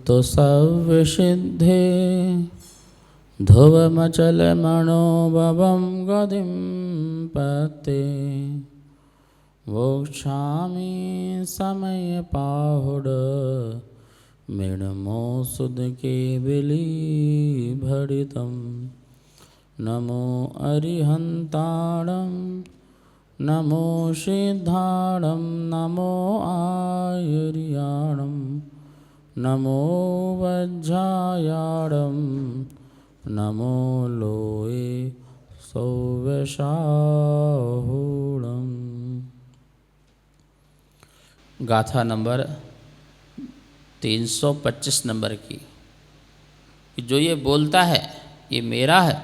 तो सविसिद्धे ध्रुवमचलमणोभवं गतिं पते वोक्षामि समयपाहुड मृण्मोऽसुधकेविलीभरितं नमो अरिहन्ताणं नमो सिद्धाणं नमो आयुर्याणं नमो वज्रायाणं नमो लोये सौवशाहूणम्। गाथा नंबर 325 नंबर की, कि जो ये बोलता है ये मेरा है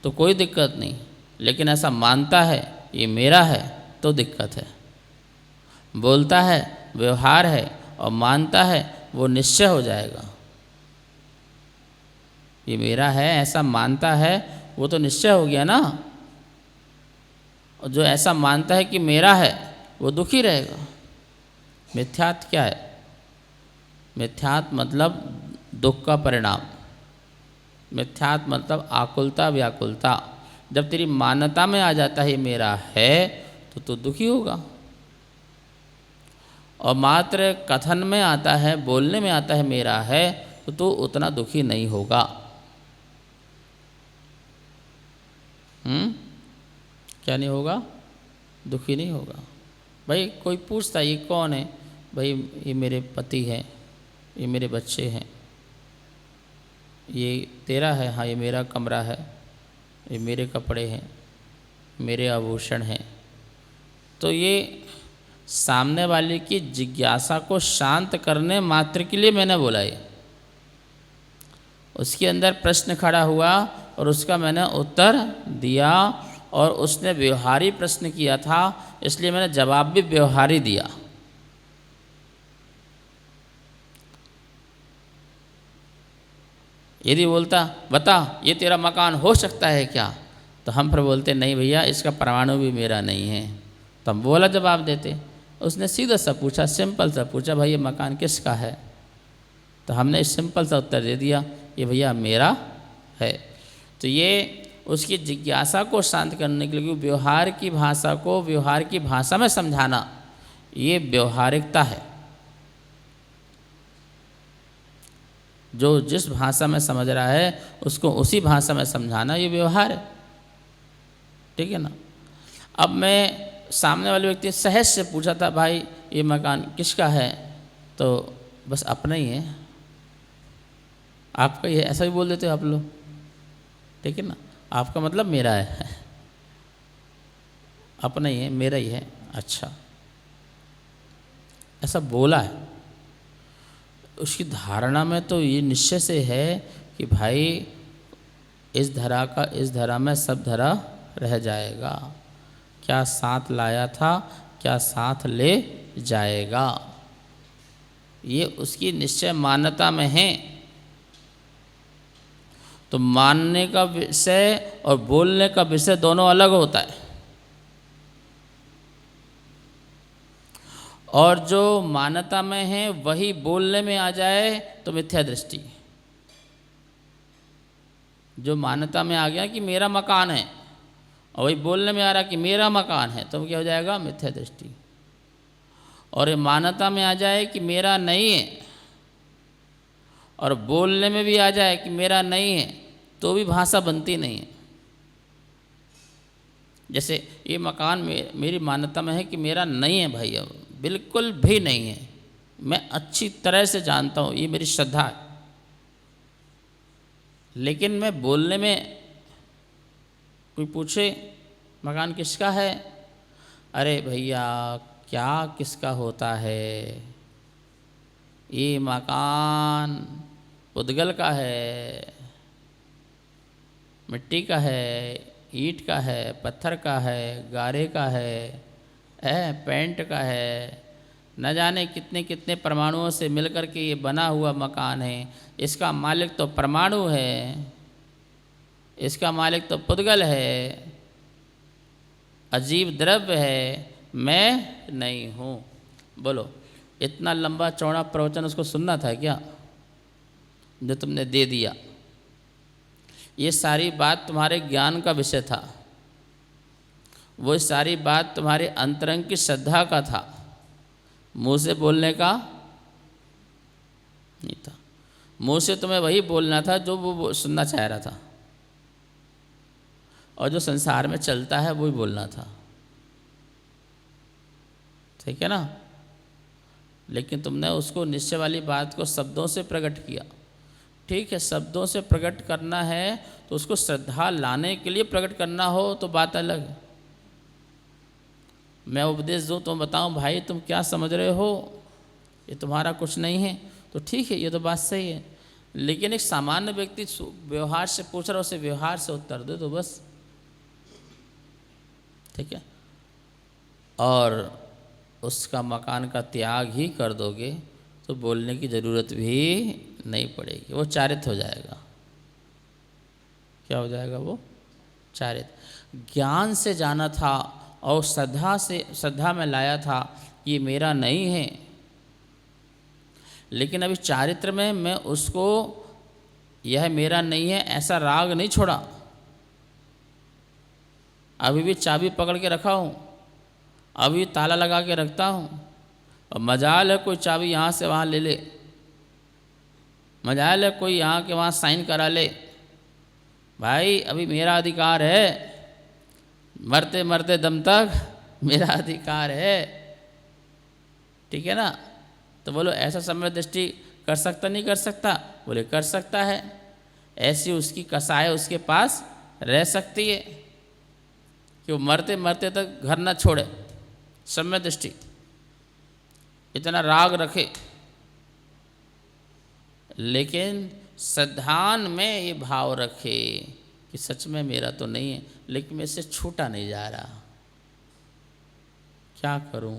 तो कोई दिक्कत नहीं, लेकिन ऐसा मानता है ये मेरा है तो दिक्कत है। बोलता है व्यवहार है और मानता है वो निश्चय हो जाएगा। ये मेरा है ऐसा मानता है वो तो निश्चय हो गया ना, और जो ऐसा मानता है कि मेरा है वो दुखी रहेगा। मिथ्यात्व क्या है? मिथ्यात्व मतलब दुख का परिणाम। मिथ्यात्व मतलब आकुलता व्याकुलता। जब तेरी मान्यता में आ जाता है ये मेरा है तो तू दुखी होगा, और मात्र कथन में आता है, बोलने में आता है मेरा है तो तू उतना दुखी नहीं होगा। क्या नहीं होगा? दुखी नहीं होगा। भाई कोई पूछता ये कौन है? भाई ये मेरे पति हैं, ये मेरे बच्चे हैं, ये तेरा है? हाँ ये मेरा कमरा है, ये मेरे कपड़े हैं, मेरे आभूषण हैं। तो ये सामने वाले की जिज्ञासा को शांत करने मात्र के लिए मैंने बोला। ये उसके अंदर प्रश्न खड़ा हुआ और उसका मैंने उत्तर दिया, और उसने व्यवहारी प्रश्न किया था इसलिए मैंने जवाब भी व्यवहारी दिया। यदि बोलता बता ये तेरा मकान हो सकता है क्या, तो हम फिर बोलते नहीं भैया इसका परमाणु भी मेरा नहीं है, तो हम बोला जवाब देते। उसने सीधा सा पूछा, सिंपल सा पूछा, भाई ये मकान किसका है? तो हमने सिंपल सा उत्तर दे दिया ये भैया मेरा है। तो ये उसकी जिज्ञासा को शांत करने के लिए व्यवहार की भाषा को व्यवहार की भाषा में समझाना, ये व्यवहारिकता है। जो जिस भाषा में समझ रहा है उसको उसी भाषा में समझाना, ये व्यवहार है। ठीक है ना? अब मैं सामने वाले व्यक्ति सहज से पूछा था भाई ये मकान किसका है, तो बस अपना ही है, आपका ही है, ऐसा भी बोल देते हो आप लोग। ठीक है ना? आपका मतलब मेरा है, अपना ही है, मेरा ही है। अच्छा, ऐसा बोला है। उसकी धारणा में तो ये निश्चय से है कि भाई इस धरा का इस धरा में सब धरा रह जाएगा। क्या साथ लाया था क्या साथ ले जाएगा, ये उसकी निश्चय मान्यता में है। तो मानने का विषय और बोलने का विषय दोनों अलग होता है। और जो मान्यता में है वही बोलने में आ जाए तो मिथ्या दृष्टि। जो मान्यता में आ गया कि मेरा मकान है और वही बोलने में आ रहा कि मेरा मकान है, तो क्या हो जाएगा? मिथ्या दृष्टि। और ये मान्यता में आ जाए कि मेरा नहीं है और बोलने में भी आ जाए कि मेरा नहीं है, तो भी भाषा बनती नहीं है। जैसे ये मकान मेरी मान्यता में है कि मेरा नहीं है भाई, अब बिल्कुल भी नहीं है, मैं अच्छी तरह से जानता हूँ, ये मेरी श्रद्धा है। लेकिन मैं बोलने में कोई पूछे मकान किसका है, अरे भैया क्या किसका होता है, ये मकान पुद्गल का है, मिट्टी का है, ईंट का है, पत्थर का है, गारे का है, पेंट का है, न जाने कितने कितने परमाणुओं से मिलकर के ये बना हुआ मकान है। इसका मालिक तो परमाणु है, इसका मालिक तो पुद्गल है, अजीब द्रव्य है, मैं नहीं हूँ। बोलो, इतना लंबा चौड़ा प्रवचन उसको सुनना था क्या जो तुमने दे दिया? ये सारी बात तुम्हारे ज्ञान का विषय था, वो सारी बात तुम्हारे अंतरंग की श्रद्धा का था, मुंह से बोलने का नहीं था। मुंह से तुम्हें वही बोलना था जो वो सुनना चाह रहा था, और जो संसार में चलता है वही बोलना था, ठीक है ना? लेकिन तुमने उसको निश्चय वाली बात को शब्दों से प्रकट किया। ठीक है, शब्दों से प्रकट करना है तो उसको श्रद्धा लाने के लिए प्रकट करना हो तो बात अलग है। मैं उपदेश दूँ तो बताऊँ भाई तुम क्या समझ रहे हो, ये तुम्हारा कुछ नहीं है, तो ठीक है, ये तो बात सही है। लेकिन एक सामान्य व्यक्ति व्यवहार से पूछ रहा, उसे व्यवहार से उत्तर दे तो बस, ठीक है। और उसका मकान का त्याग ही कर दोगे तो बोलने की ज़रूरत भी नहीं पड़ेगी, वो चारित हो जाएगा। क्या हो जाएगा वो? चारित। ज्ञान से जाना था और श्रद्धा में लाया था ये मेरा नहीं है, लेकिन अभी चारित्र में मैं उसको यह मेरा नहीं है ऐसा राग नहीं छोड़ा, अभी भी चाबी पकड़ के रखा हूँ, अभी ताला लगा के रखता हूँ। और मजाल है कोई चाबी यहाँ से वहाँ ले ले, मजाल है कोई यहाँ के वहाँ साइन करा ले, भाई अभी मेरा अधिकार है, मरते मरते दम तक मेरा अधिकार है, ठीक है ना? तो बोलो ऐसा समय दृष्टि कर सकता नहीं कर सकता? बोले कर सकता है। ऐसी उसकी कसाई उसके पास रह सकती है कि वो मरते मरते तक घर ना छोड़े, समय दृष्टि इतना राग रखे। लेकिन श्रद्धान में ये भाव रखे कि सच में मेरा तो नहीं है, लेकिन मैं इससे छूटा नहीं जा रहा, क्या करूं?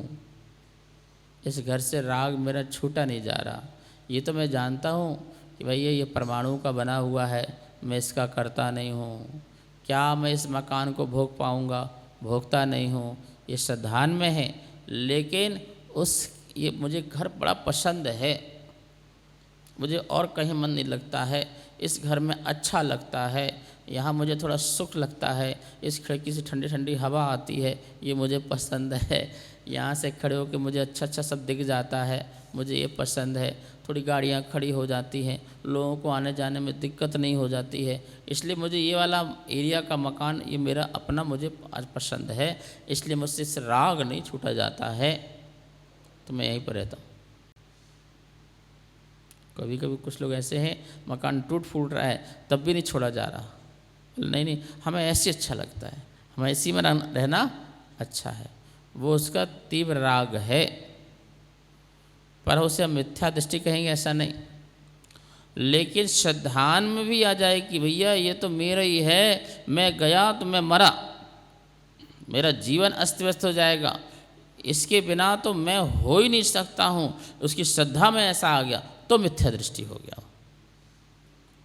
इस घर से राग मेरा छूटा नहीं जा रहा। ये तो मैं जानता हूँ कि भैया ये परमाणु का बना हुआ है, मैं इसका करता नहीं हूँ, क्या मैं इस मकान को भोग पाऊँगा? भोगता नहीं हूँ, ये श्रद्धान में है। लेकिन ये मुझे घर बड़ा पसंद है, मुझे और कहीं मन नहीं लगता है, इस घर में अच्छा लगता है, यहाँ मुझे थोड़ा सुख लगता है, इस खिड़की से ठंडी ठंडी हवा आती है, ये मुझे पसंद है, यहाँ से खड़े होकर मुझे अच्छा अच्छा सब दिख जाता है, मुझे ये पसंद है, थोड़ी गाड़ियाँ खड़ी हो जाती हैं, लोगों को आने जाने में दिक्कत नहीं हो जाती है, इसलिए मुझे ये वाला एरिया का मकान ये मेरा अपना मुझे आज पसंद है, इसलिए मुझसे इस राग नहीं छूटा जाता है, तो मैं यहीं पर रहता हूँ। कभी कभी कुछ लोग ऐसे हैं मकान टूट फूट रहा है तब भी नहीं छोड़ा जा रहा, नहीं नहीं हमें ऐसे अच्छा लगता है, हमें इसी में रहना अच्छा है, वो उसका तीव्र राग है। पर उसे हम मिथ्या दृष्टि कहेंगे ऐसा नहीं, लेकिन श्रद्धान में भी आ जाए कि भैया ये तो मेरा ही है, मैं गया तो मैं मरा, मेरा जीवन अस्त व्यस्त हो जाएगा, इसके बिना तो मैं हो ही नहीं सकता हूँ, उसकी श्रद्धा में ऐसा आ गया तो मिथ्या दृष्टि हो गया।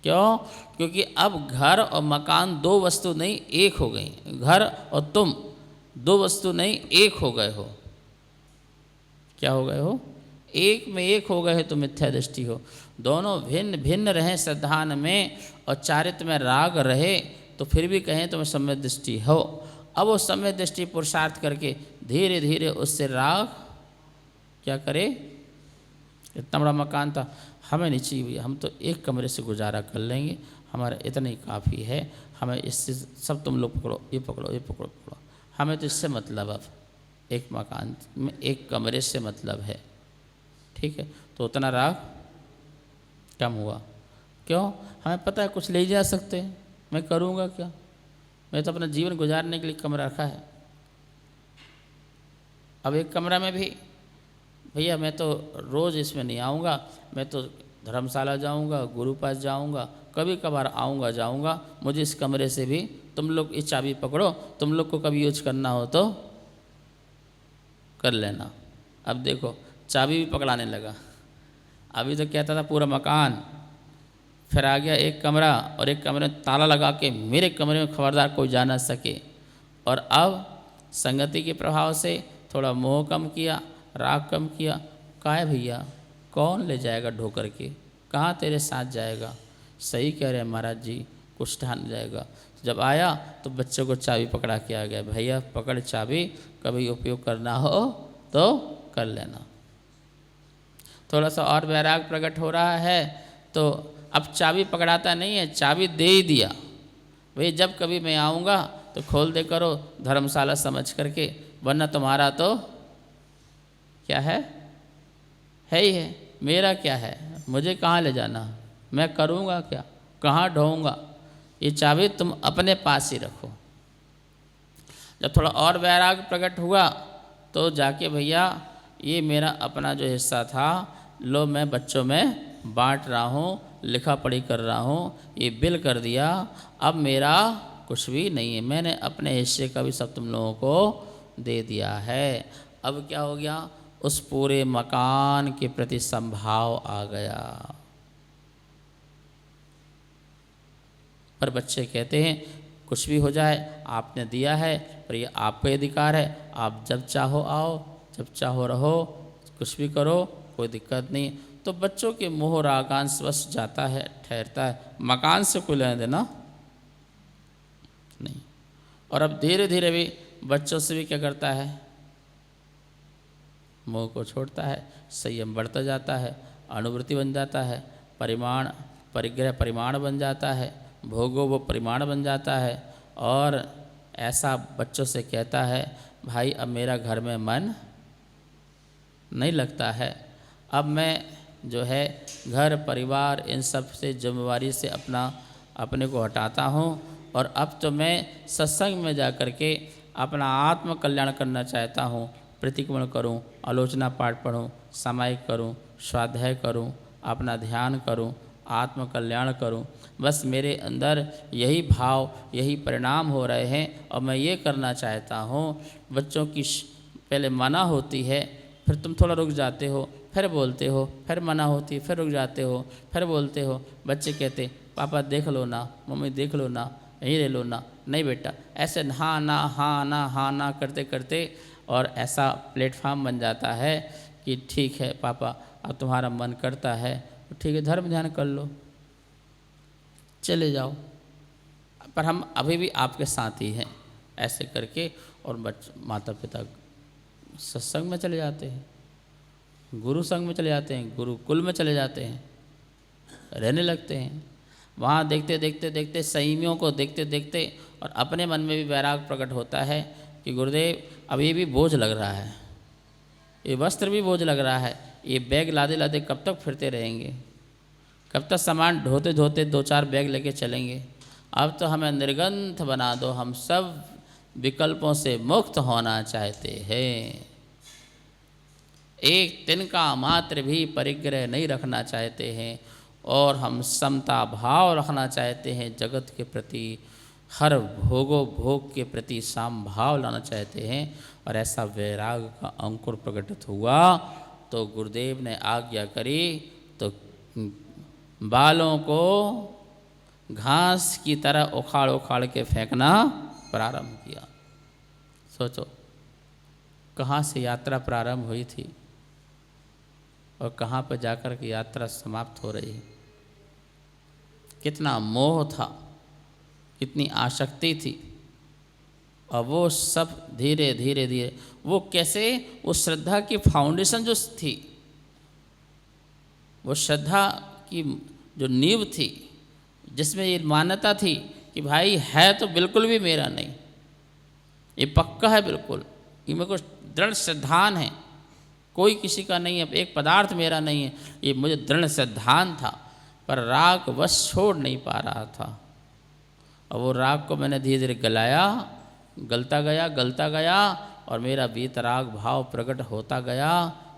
क्यों? क्योंकि अब घर और मकान दो वस्तु नहीं एक हो गई, घर और तुम दो वस्तु नहीं एक हो गए हो। क्या हो गए हो? एक में एक हो गए हो तो मिथ्या दृष्टि हो। दोनों भिन्न भिन्न रहें श्रद्धान में और चारित्र में राग रहे तो फिर भी कहें तो सम्यक दृष्टि हो। अब वो सम्यक दृष्टि पुरुषार्थ करके धीरे धीरे उससे राग क्या करे? इतना बड़ा मकान था, हमें नहीं चाहिए भैया, हम तो एक कमरे से गुजारा कर लेंगे, हमारा इतना ही काफ़ी है, हमें इससे सब तुम लोग पकड़ो, ये पकड़ो, ये पकड़ो, पकड़ो, हमें तो इससे मतलब, अब एक मकान में एक कमरे से मतलब है, ठीक है? तो उतना राग कम हुआ। क्यों? हमें पता है कुछ ले जा सकते हैं, मैं करूँगा क्या? मैं तो अपना जीवन गुजारने के लिए कमरा रखा है। अब एक कमरा में भी भैया मैं तो रोज़ इसमें नहीं आऊँगा, मैं तो धर्मशाला जाऊँगा, गुरु पास जाऊँगा, कभी कभार आऊँगा जाऊँगा, मुझे इस कमरे से भी तुम लोग इस चाबी पकड़ो, तुम लोग को कभी यूज करना हो तो कर लेना। अब देखो चाबी भी पकड़ाने लगा, अभी तो कहता था पूरा मकान, फिर आ गया एक कमरा और एक कमरे में ताला लगा के मेरे कमरे में खबरदार कोई जा ना सके। और अब संगति के प्रभाव से थोड़ा मोह कम किया, राग कम किया, का है भैया, कौन ले जाएगा ढो करके, कहाँ तेरे साथ जाएगा? सही कह रहे हैं महाराज जी, कुछ ठान जाएगा। जब आया तो बच्चों को चाबी पकड़ा के आ गया, भैया पकड़ चाबी, कभी उपयोग करना हो तो कर लेना। थोड़ा सा और वैराग प्रकट हो रहा है तो अब चाबी पकड़ाता नहीं है, चाबी दे ही दिया, भाई जब कभी मैं आऊँगा तो खोल दे करो धर्मशाला समझ करके, वरना तुम्हारा तो क्या है ही है, मेरा क्या है, मुझे कहाँ ले जाना, मैं करूँगा क्या, कहाँ ढोऊँगा, ये चाबी तुम अपने पास ही रखो। जब थोड़ा और वैराग प्रकट हुआ तो जाके भैया ये मेरा अपना जो हिस्सा था लो मैं बच्चों में बांट रहा हूँ, लिखा पढ़ी कर रहा हूँ, ये बिल कर दिया, अब मेरा कुछ भी नहीं है, मैंने अपने हिस्से का भी सब तुम लोगों को दे दिया है। अब क्या हो गया, उस पूरे मकान के प्रति संभाव आ गया। पर बच्चे कहते हैं कुछ भी हो जाए आपने दिया है, पर ये आपका अधिकार है, आप जब चाहो आओ, जब चाहो रहो, कुछ भी करो, कोई दिक्कत नहीं। तो बच्चों के मोह रागांश वश जाता है, ठहरता है, मकान से कोई लेना देना नहीं। और अब धीरे धीरे भी बच्चों से भी क्या करता है, मोह को छोड़ता है, संयम बढ़ता जाता है, अनुवृत्ति बन जाता है, परिमाण परिग्रह परिमाण बन जाता है, भोगो वो परिमाण बन जाता है। और ऐसा बच्चों से कहता है भाई अब मेरा घर में मन नहीं लगता है, अब मैं जो है घर परिवार इन सब से जिम्मेवारी से अपने को हटाता हूँ, और अब तो मैं सत्संग में जा कर के अपना आत्म कल्याण करना चाहता हूँ, प्रतिक्रमण करूँ, आलोचना पाठ पढ़ूँ, सामायिक करूँ, स्वाध्याय करूँ, अपना ध्यान करूँ, आत्म कल्याण करूँ। बस मेरे अंदर यही भाव यही परिणाम हो रहे हैं और मैं ये करना चाहता हूँ। बच्चों की पहले मना होती है, फिर तुम थोड़ा रुक जाते हो, फिर बोलते हो, फिर मना होती, फिर रुक जाते हो, फिर बोलते हो। बच्चे कहते पापा देख लो ना, मम्मी देख लो ना, यहीं ले लो ना, नहीं बेटा, ऐसे हाँ ना हाँ ना हाँ ना करते करते और ऐसा प्लेटफार्म बन जाता है कि ठीक है पापा अब तुम्हारा मन करता है तो ठीक है धर्म ध्यान कर लो, चले जाओ, पर हम अभी भी आपके साथ ही हैं, ऐसे करके। और माता पिता सत्संग में चले जाते हैं, गुरु संग में चले जाते हैं, गुरुकुल में चले जाते हैं, रहने लगते हैं। वहाँ देखते देखते देखते संयमियों को देखते देखते और अपने मन में भी वैराग प्रकट होता है कि गुरुदेव अब ये भी बोझ लग रहा है, ये वस्त्र भी बोझ लग रहा है, ये बैग लादे लादे कब तक फिरते रहेंगे, कब तक सामान ढोते ढोते 2-4 बैग लेके चलेंगे। अब तो हमें निर्गंथ बना दो, हम सब विकल्पों से मुक्त होना चाहते हैं, एक तिनका मात्र भी परिग्रह नहीं रखना चाहते हैं, और हम समता भाव रखना चाहते हैं जगत के प्रति, हर भोग के प्रति समभाव लाना चाहते हैं। और ऐसा वैराग का अंकुर प्रकटित हुआ तो गुरुदेव ने आज्ञा करी तो बालों को घास की तरह उखाड़ उखाड़ के फेंकना प्रारंभ किया। सोचो कहाँ से यात्रा प्रारंभ हुई थी और कहाँ पर जाकर के यात्रा समाप्त हो रही है। कितना मोह था, कितनी आसक्ति थी, और वो सब धीरे धीरे धीरे वो कैसे, वो श्रद्धा की फाउंडेशन जो थी, वो श्रद्धा की जो नींव थी, जिसमें ये मान्यता थी कि भाई है तो बिल्कुल भी मेरा नहीं, ये पक्का है बिल्कुल, ये मेरे को दृढ़ श्रद्धान है, कोई किसी का नहीं है, एक पदार्थ मेरा नहीं है, ये मुझे दृढ़ श्रद्धान था। पर राग बस छोड़ नहीं पा रहा था, और वो राग को मैंने धीरे धीरे गलाया, गलता गया और मेरा वीतराग भाव प्रकट होता गया,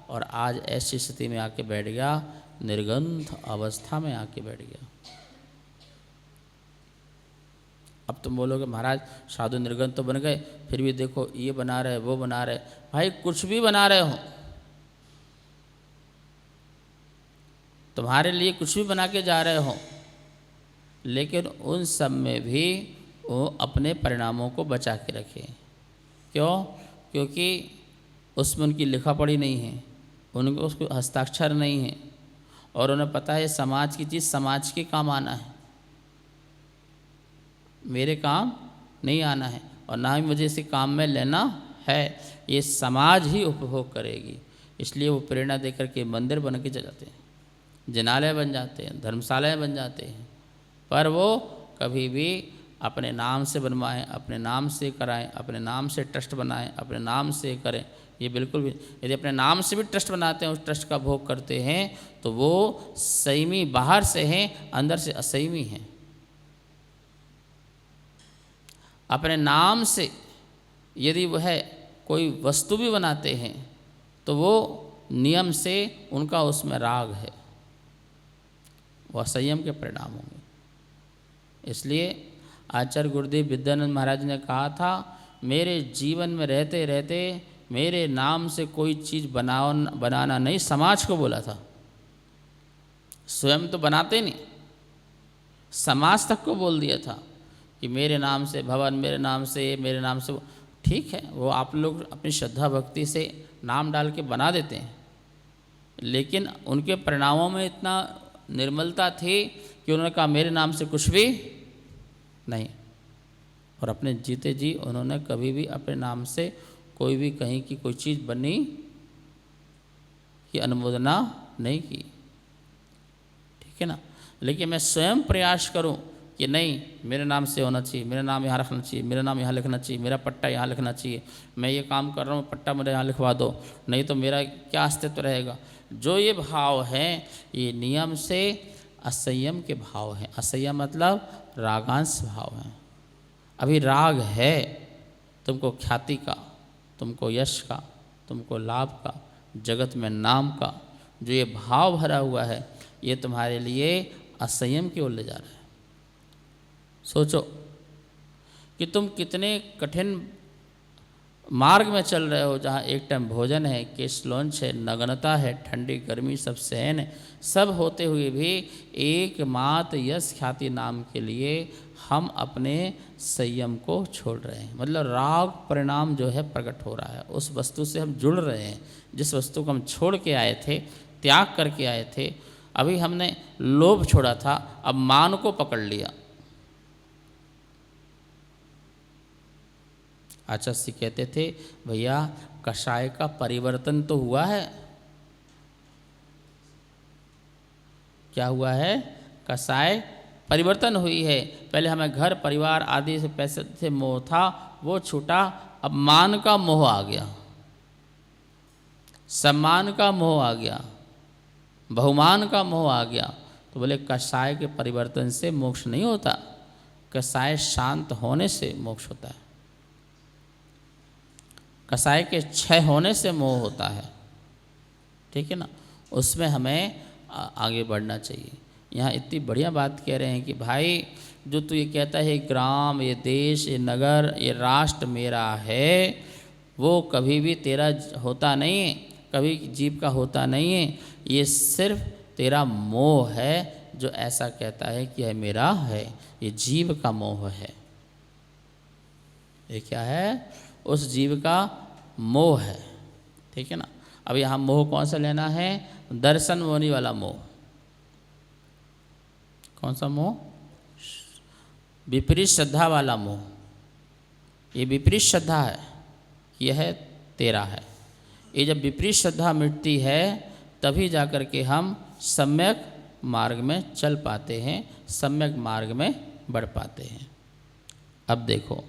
और आज ऐसी स्थिति में आके बैठ गया, निर्गंथ अवस्था में आके बैठ गया। अब तुम बोलोगे महाराज साधु निर्गंथ तो बन गए, फिर भी देखो ये बना रहे वो बना रहे। भाई कुछ भी बना रहे हो, तुम्हारे लिए कुछ भी बना के जा रहे हो, लेकिन उन सब में भी वो अपने परिणामों को बचा के रखें। क्यों? क्योंकि उसमें उनकी लिखा पढ़ी नहीं है, उनको उसको हस्ताक्षर नहीं है और उन्हें पता है समाज की चीज़ समाज के काम आना है, मेरे काम नहीं आना है और ना ही मुझे इसी काम में लेना है, ये समाज ही उपभोग करेगी। इसलिए वो प्रेरणा देकर के मंदिर बन के चले जाते हैं, जिनालय बन जाते हैं, धर्मशालाएँ बन जाते हैं, पर वो कभी भी अपने नाम से बनवाएं, अपने नाम से कराएं, अपने नाम से ट्रस्ट बनाएं, अपने नाम से करें, ये बिल्कुल भी। यदि अपने नाम से भी ट्रस्ट बनाते हैं, उस ट्रस्ट का भोग करते हैं, तो वो संयमी बाहर से हैं, अंदर से असंयमी हैं। अपने नाम से यदि वह कोई वस्तु भी बनाते हैं तो वो नियम से उनका उसमें राग है, वह संयम के परिणाम होंगे। इसलिए आचार्य गुरुदेव विद्यानंद महाराज ने कहा था, मेरे जीवन में रहते रहते मेरे नाम से कोई चीज़ बनाना नहीं, समाज को बोला था। स्वयं तो बनाते नहीं, समाज तक को बोल दिया था कि मेरे नाम से भवन, मेरे नाम से, मेरे नाम से। ठीक है, वो आप लोग अपनी श्रद्धा भक्ति से नाम डाल के बना देते हैं, लेकिन उनके परिणामों में इतना निर्मलता थी कि उन्होंने कहा मेरे नाम से कुछ भी नहीं, और अपने जीते जी उन्होंने कभी भी अपने नाम से कोई भी कहीं की कोई चीज़ बनी की अनुमोदना नहीं की। ठीक है ना। लेकिन मैं स्वयं प्रयास करूं कि नहीं, मेरे नाम से होना चाहिए, मेरा नाम यहाँ रखना चाहिए, मेरा नाम यहाँ लिखना चाहिए, मेरा पट्टा यहाँ लिखना चाहिए, मैं ये काम कर रहा हूँ, पट्टा मेरे यहाँ लिखवा दो, नहीं तो मेरा क्या अस्तित्व रहेगा। जो ये भाव हैं, ये नियम से असंयम के भाव हैं। असंयम मतलब रागांश भाव हैं। अभी राग है तुमको ख्याति का, तुमको यश का, तुमको लाभ का, जगत में नाम का, जो ये भाव भरा हुआ है, ये तुम्हारे लिए असंयम की ओर ले जा रहा है। सोचो कि तुम कितने कठिन मार्ग में चल रहे हो, जहाँ एक टाइम भोजन है, केश लॉन्च है, नग्नता है, ठंडी गर्मी सब सहन है, सब होते हुए भी एकमात्र यश ख्याति नाम के लिए हम अपने संयम को छोड़ रहे हैं। मतलब राग परिणाम जो है प्रकट हो रहा है, उस वस्तु से हम जुड़ रहे हैं जिस वस्तु को हम छोड़ के आए थे, त्याग करके आए थे। अभी हमने लोभ छोड़ा था, अब मान को पकड़ लिया। आचार्य जी कहते थे, भैया कषाय का परिवर्तन तो हुआ है। क्या हुआ है? कषाय परिवर्तन हुई है। पहले हमें घर परिवार आदि से पैसे से मोह था, वो छूटा, अब मान का मोह आ गया, सम्मान का मोह आ गया, बहुमान का मोह आ गया। तो बोले कषाय के परिवर्तन से मोक्ष नहीं होता, कषाय शांत होने से मोक्ष होता है। कषाय के क्षय होने से मोह होता है। ठीक है ना। उसमें हमें आगे बढ़ना चाहिए। यहाँ इतनी बढ़िया बात कह रहे हैं कि भाई जो तू ये कहता है ग्राम, ये देश, ये नगर, ये राष्ट्र मेरा है, वो कभी भी तेरा होता नहीं है, कभी जीव का होता नहीं है। ये सिर्फ तेरा मोह है जो ऐसा कहता है कि यह मेरा है। ये जीव का मोह है। ये क्या है? उस जीव का मोह है। ठीक है ना। अब यहाँ मोह कौन सा लेना है? दर्शन मोहनी वाला मोह। कौन सा मोह? विपरीत श्रद्धा वाला मोह। ये विपरीत श्रद्धा है, यह तेरा है। ये जब विपरीत श्रद्धा मिटती है तभी जाकर के हम सम्यक मार्ग में चल पाते हैं, सम्यक मार्ग में बढ़ पाते हैं। अब देखो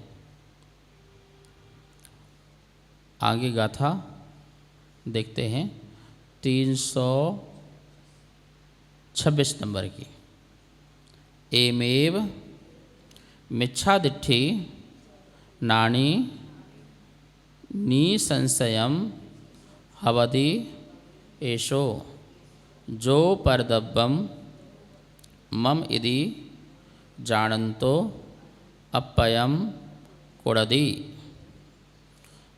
आगे गाथा देखते हैं 326 नंबर की। एमेव मिच्छादिट्ठी नानी निसंशयम हवदि एषो जो परदब्बम मम इति जानन्तो अपयम कुड़दी।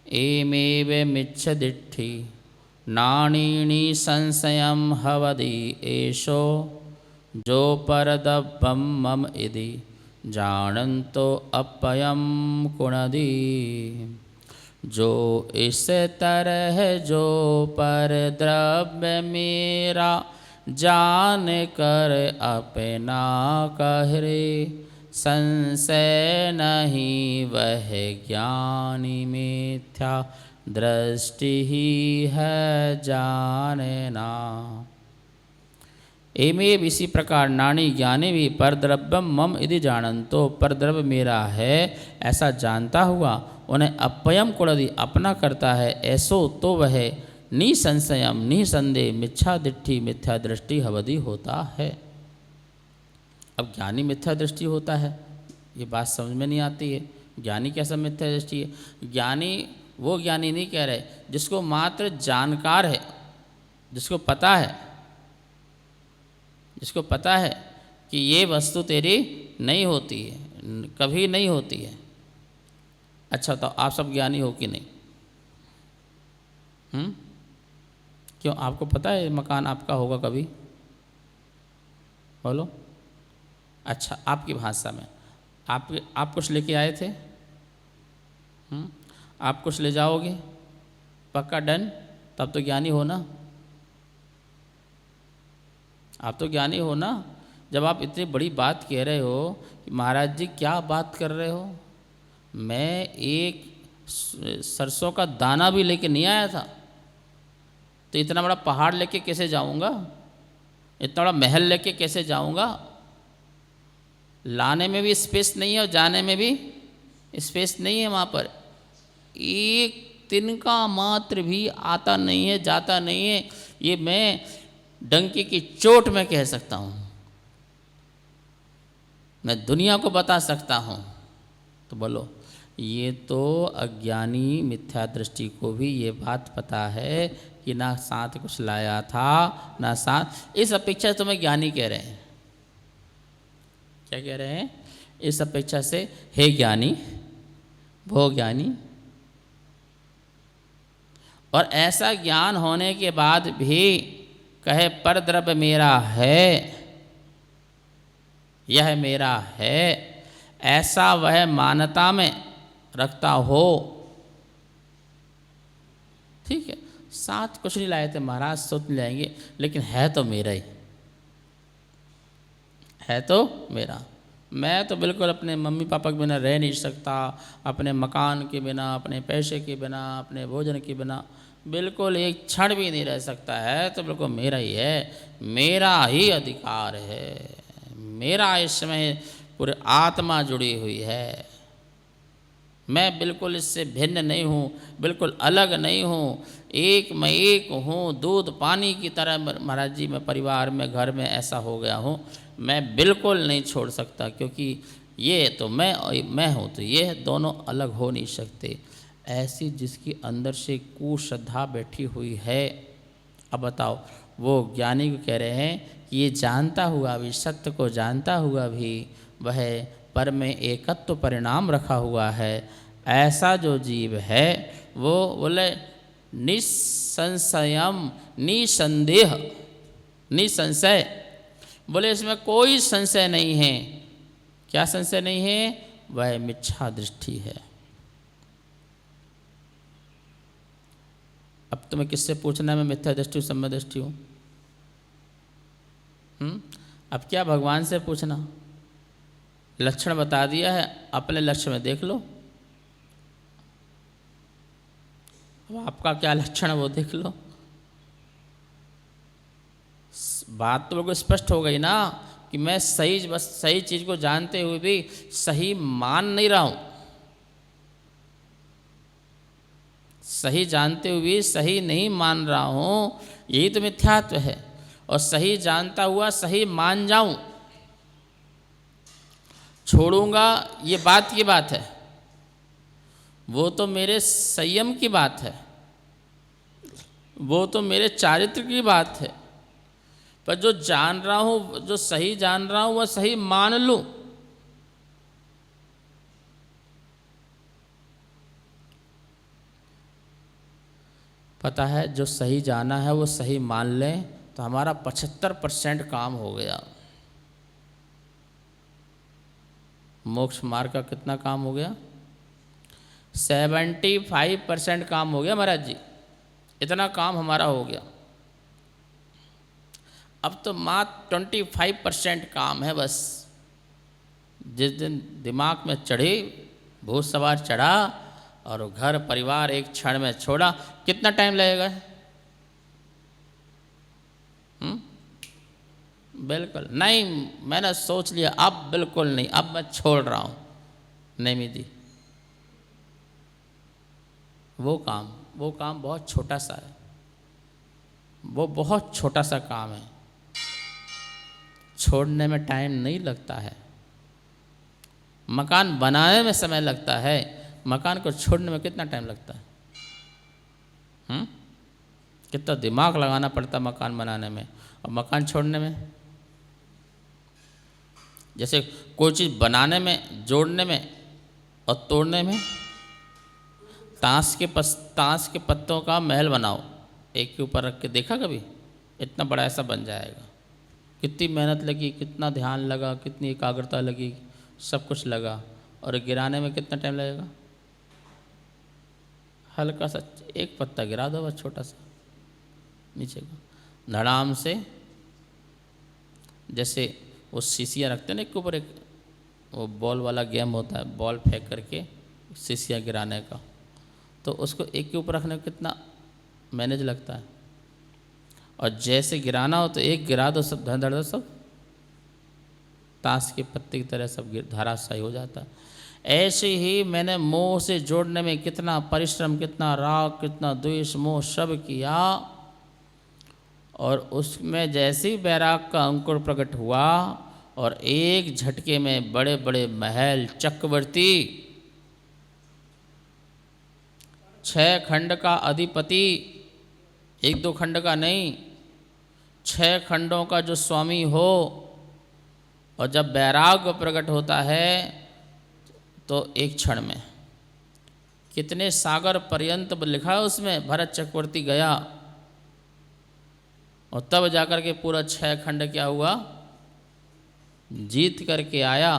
एमेव मिच्छदिट्ठी नानीनि संशयं हवदि एषो जो परदब्बं मम इति जानन्तो अपयं कुणदी। जो इस तरह जो पर द्रव्य मेरा, जान कर अपना कह रे, संशय नहीं वह ज्ञानी, मिथ्या दृष्टि ही है जानना। एमेव इसी प्रकार नानी ज्ञानी भी परद्रव्यम मम यदि जानंतो, परद्रव्य मेरा है ऐसा जानता हुआ उन्हें अपयम कुड़दि अपना करता है, ऐसो तो वह निसंशयम निसंदेह मिथ्या दिट्ठी मिथ्या दृष्टि हवदि होता है। अब ज्ञानी मिथ्या दृष्टि होता है, ये बात समझ में नहीं आती है। ज्ञानी कैसा मिथ्या दृष्टि है? ज्ञानी वो ज्ञानी नहीं कह रहे जिसको मात्र जानकार है, जिसको पता है, जिसको पता है कि ये वस्तु तेरी नहीं होती है, कभी नहीं होती है। अच्छा तो आप सब ज्ञानी हो कि नहीं? क्यों, आपको पता है मकान आपका होगा कभी? बोलो। अच्छा, आपकी भाषा में आप कुछ लेके आए थे, आप कुछ ले जाओगे, पक्का डन? तब तो ज्ञानी हो ना, आप तो ज्ञानी हो ना। जब आप इतनी बड़ी बात कह रहे हो कि महाराज जी क्या बात कर रहे हो, मैं एक सरसों का दाना भी लेके नहीं आया था, तो इतना बड़ा पहाड़ लेके कैसे जाऊंगा, इतना बड़ा महल लेके कैसे जाऊंगा? लाने में भी स्पेस नहीं है और जाने में भी स्पेस नहीं है। वहाँ पर एक तिनका मात्र भी आता नहीं है, जाता नहीं है। ये मैं डंकी की चोट में कह सकता हूँ, मैं दुनिया को बता सकता हूँ। तो बोलो, ये तो अज्ञानी मिथ्या दृष्टि को भी ये बात पता है कि ना साथ कुछ लाया था ना साथ। इस अपेक्षा तुम्हें ज्ञानी कह रहे हैं, क्या कह रहे हैं? इस अपेक्षा से हे ज्ञानी, भो ज्ञानी। और ऐसा ज्ञान होने के बाद भी कहे पर द्रव्य मेरा है, यह मेरा है, ऐसा वह मान्यता में रखता हो। ठीक है, साथ कुछ नहीं लाए थे महाराज, सोच लाएंगे, लेकिन है तो मेरा ही, है तो मेरा। मैं तो बिल्कुल अपने मम्मी पापा के बिना रह नहीं सकता, अपने मकान के बिना, अपने पैसे के बिना, अपने भोजन के बिना बिल्कुल एक क्षण भी नहीं रह सकता है। तो बिल्कुल मेरा ही है, मेरा ही अधिकार है, मेरा इसमें पूरी आत्मा जुड़ी हुई है। मैं बिल्कुल इससे भिन्न नहीं हूँ, बिल्कुल अलग नहीं हूँ, एक मैं एक हूँ, दूध पानी की तरह। महाराज जी मैं परिवार में घर में ऐसा हो गया हूँ, मैं बिल्कुल नहीं छोड़ सकता, क्योंकि ये तो मैं हूँ, तो ये दोनों अलग हो नहीं सकते। ऐसी जिसकी अंदर से कुश्रद्धा बैठी हुई है। अब बताओ, वो ज्ञानी को कह रहे हैं कि ये जानता हुआ भी, सत्य को जानता हुआ भी वह पर में एकत्व परिणाम रखा हुआ है। ऐसा जो जीव है वो बोले निसंशयम, निसंदेह, निसंशय, बोले इसमें कोई संशय नहीं है। क्या संशय नहीं है? वह मिथ्या दृष्टि है। अब तुम्हें किससे पूछना है मैं मिथ्या दृष्टि हूँ सम्यक दृष्टि हूँ? अब क्या भगवान से पूछना? लक्षण बता दिया है, अपने लक्ष्य में देख लो। अब आपका क्या लक्षण है वो देख लो। बात तो बिल्कुल स्पष्ट हो गई ना कि मैं सही चीज़ को जानते हुए भी सही मान नहीं रहा हूँ, सही जानते हुए भी सही नहीं मान रहा हूँ, यही तो मिथ्यात्व है। और सही जानता हुआ सही मान जाऊं, छोड़ूंगा, ये बात की बात है, वो तो मेरे संयम की बात है, वो तो मेरे चारित्र की बात है। पर जो जान रहा हूँ, जो सही जान रहा हूँ, वह सही मान लूं। पता है, जो सही जाना है वो सही मान लें तो हमारा 75% काम हो गया। मोक्ष मार्ग का कितना काम हो गया? 75% काम हो गया महाराज जी, इतना काम हमारा हो गया। अब तो मात्र 25% काम है बस। जिस दिन दिमाग में चढ़ी, भूत सवार चढ़ा और घर परिवार एक क्षण में छोड़ा, कितना टाइम लगेगा? बिल्कुल नहीं, मैंने सोच लिया अब बिल्कुल नहीं, अब मैं छोड़ रहा हूँ। नहीं मिली वो काम बहुत छोटा सा है, वो बहुत छोटा सा काम है, छोड़ने में टाइम नहीं लगता है। मकान बनाने में समय लगता है, मकान को छोड़ने में कितना टाइम लगता है? कितना दिमाग लगाना पड़ता है मकान बनाने में और मकान छोड़ने में। जैसे कोई चीज़ बनाने में, जोड़ने में और तोड़ने में। ताश के पत्तों का महल बनाओ, एक के ऊपर रख के देखा कभी? इतना बड़ा ऐसा बन जाएगा। कितनी मेहनत लगी, कितना ध्यान लगा, कितनी एकाग्रता लगी, सब कुछ लगा। और गिराने में कितना टाइम लगेगा? हल्का सा एक पत्ता गिरा दो बस, छोटा सा नीचे का, धड़ाम से। जैसे वो शीशियाँ रखते हैं ना एक के ऊपर एक, वो बॉल वाला गेम होता है, बॉल फेंक करके शीशियाँ गिराने का, तो उसको एक के ऊपर रखने में कितना मैनेज लगता है। और जैसे गिराना हो तो एक गिरा दो, सब धड़ धड़ सब ताश के पत्ते की तरह सब धराशायी हो जाता है। ऐसे ही मैंने मोह से जोड़ने में कितना परिश्रम, कितना राग, कितना द्वेष, मोह सब किया, और उसमें जैसे ही वैराग का अंकुर प्रकट हुआ और एक झटके में बड़े बड़े महल, चक्रवर्ती, 6 खंड का अधिपति, 1-2 खंड का नहीं, 6 खंडों का जो स्वामी हो, और जब वैराग प्रकट होता है तो एक क्षण में कितने सागर पर्यंत लिखा है उसमें, भरत चक्रवर्ती गया और तब जाकर के पूरा 6 खंड क्या हुआ, जीत करके आया।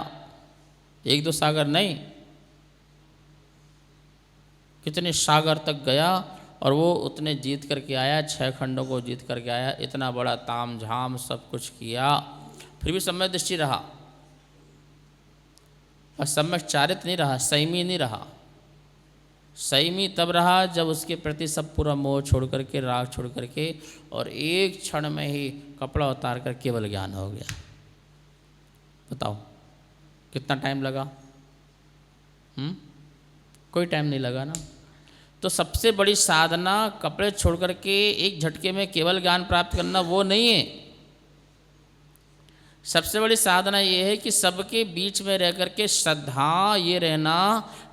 1-2 सागर नहीं, कितने सागर तक गया और वो उतने जीत करके आया, 6 खंडों को जीत करके आया। इतना बड़ा ताम झाम सब कुछ किया, फिर भी सम्यक दृष्टि रहा और सम्यक चारित नहीं रहा, संयमी नहीं रहा। संयमी तब रहा जब उसके प्रति सब पूरा मोह छोड़ करके, राग छोड़ करके, और एक क्षण में ही कपड़ा उतार कर केवल ज्ञान हो गया। बताओ कितना टाइम लगा? कोई टाइम नहीं लगा ना। तो सबसे बड़ी साधना कपड़े छोड़ करके एक झटके में केवल ज्ञान प्राप्त करना वो नहीं है। सबसे बड़ी साधना ये है कि सबके बीच में रह करके श्रद्धा ये रहना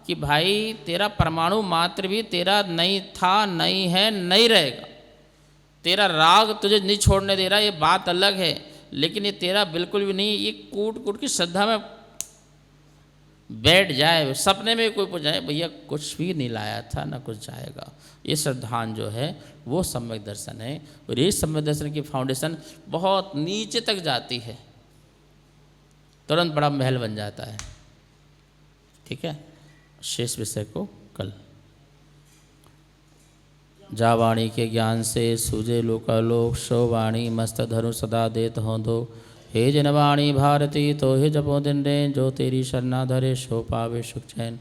कि भाई तेरा परमाणु मात्र भी तेरा नहीं था, नहीं है, नहीं रहेगा। तेरा राग तुझे नहीं छोड़ने दे रहा, ये बात अलग है, लेकिन ये तेरा बिल्कुल भी नहीं। ये कूट कूट की श्रद्धा में बैठ जाए, सपने में कोई पूछ जाए भैया कुछ भी नहीं लाया था ना कुछ जाएगा, ये श्रद्धान जो है वो सम्यक दर्शन है। और ये सम्यक दर्शन की फाउंडेशन बहुत नीचे तक जाती है, तुरंत बड़ा महल बन जाता है। ठीक है, शेष विषय को कल। जा वाणी के ज्ञान से सूझे लोकालोक, सो वाणी मस्त धरु सदा देत हो दो। हे जनवाणी भारती तो हे जपो दिन रे, जो तेरी शरणा धरे सो पावे सुख चैन।